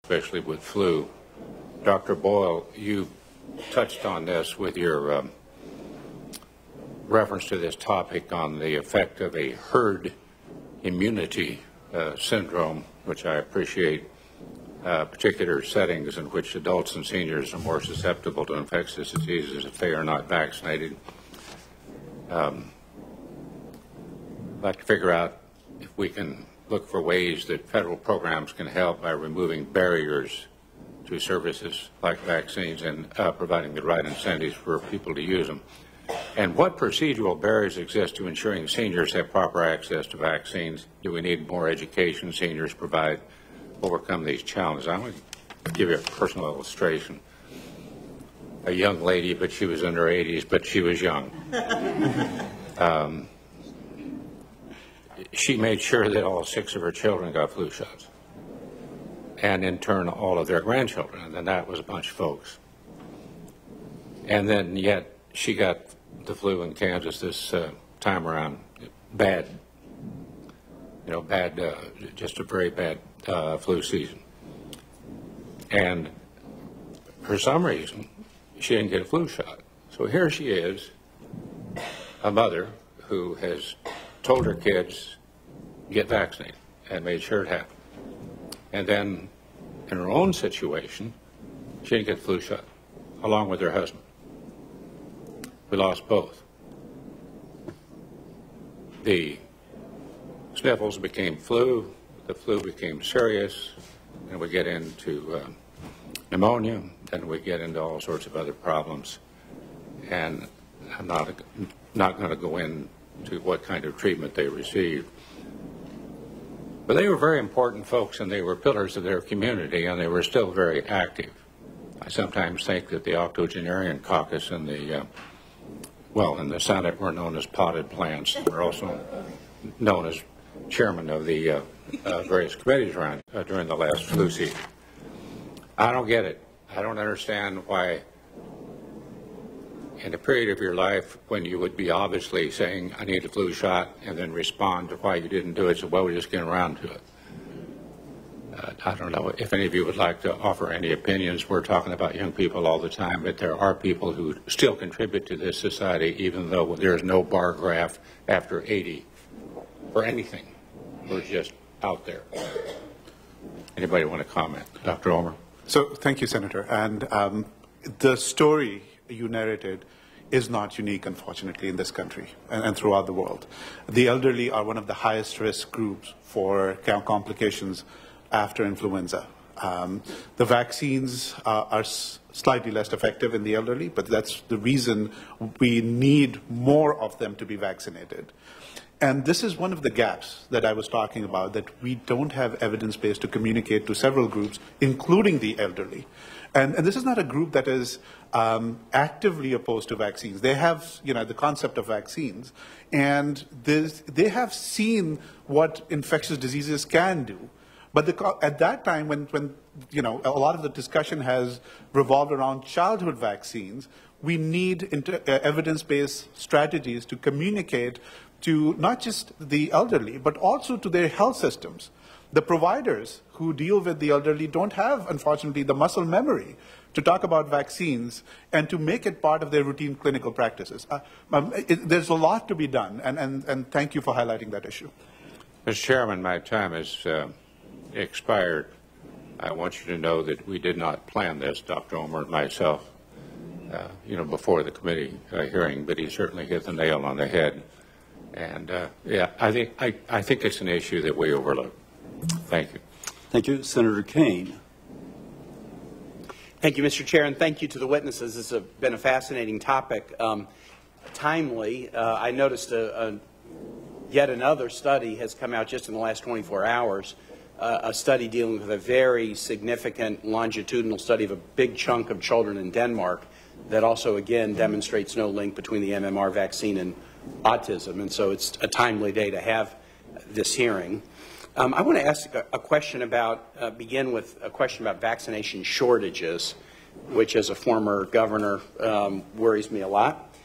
especially with flu. Dr. Boyle, you touched on this with your reference to this topic on the effect of a herd immunity syndrome, which I appreciate, particular settings in which adults and seniors are more susceptible to infectious diseases if they are not vaccinated. I'd like to figure out if we can look for ways that federal programs can help by removing barriers to services like vaccines and providing the right incentives for people to use them. And what procedural barriers exist to ensuring seniors have proper access to vaccines? Do we need more education seniors provide to overcome these challenges? I'm going to give you a personal illustration. A young lady, but she was in her 80s, but she was young. She made sure that all 6 of her children got flu shots, and in turn all of their grandchildren, and then that was a bunch of folks. And then yet she got the flu in Kansas this time around. Bad, just a very bad flu season. And for some reason, she didn't get a flu shot. So here she is, a mother who has told her kids, get vaccinated, and made sure it happened. And then in her own situation, she didn't get the flu shot, along with her husband. We lost both. The sniffles became flu, the flu became serious, and we get into pneumonia, and we get into all sorts of other problems. And I'm not going to go into what kind of treatment they received. But they were very important folks, and they were pillars of their community, and they were still very active. I sometimes think that the octogenarian caucus in the Senate were known as potted plants. They're also known as chairman of the various committees around during the last flu season. I don't get it. I don't understand why in a period of your life when you would be obviously saying, I need a flu shot, and then respond to why you didn't do it, so well, we're just getting around to it. I don't know if any of you would like to offer any opinions. We're talking about young people all the time, but there are people who still contribute to this society, even though there's no bar graph after 80 or anything. We're just out there. Anybody want to comment? Dr. Ulmer? So thank you, Senator. And the story you narrated is not unique, unfortunately, in this country and throughout the world. The elderly are one of the highest risk groups for complications after influenza. The vaccines are slightly less effective in the elderly, but that's the reason we need more of them to be vaccinated. And this is one of the gaps that I was talking about, that we don't have evidence base to communicate to several groups, including the elderly. And this is not a group that is actively opposed to vaccines. They have, the concept of vaccines, and they have seen what infectious diseases can do. But at that time, when a lot of the discussion has revolved around childhood vaccines, we need evidence-based strategies to communicate to not just the elderly, but also to their health systems. The providers who deal with the elderly don't have, unfortunately, the muscle memory to talk about vaccines and to make it part of their routine clinical practices. There's a lot to be done, and thank you for highlighting that issue. Mr. Chairman, my time has expired. I want you to know that we did not plan this, Dr. Ulmer and myself, before the committee hearing, but he certainly hit the nail on the head. And I think it's an issue that we overlook. Thank you. Thank you. Senator Kaine. Thank you, Mr. Chair, and thank you to the witnesses. This has been a fascinating topic. Timely. I noticed yet another study has come out just in the last 24 hours, a study dealing with a very significant longitudinal study of a big chunk of children in Denmark that also, again, demonstrates no link between the MMR vaccine and autism. And so it's a timely day to have this hearing. I want to ask a question about, begin with a question about vaccination shortages, which as a former governor worries me a lot.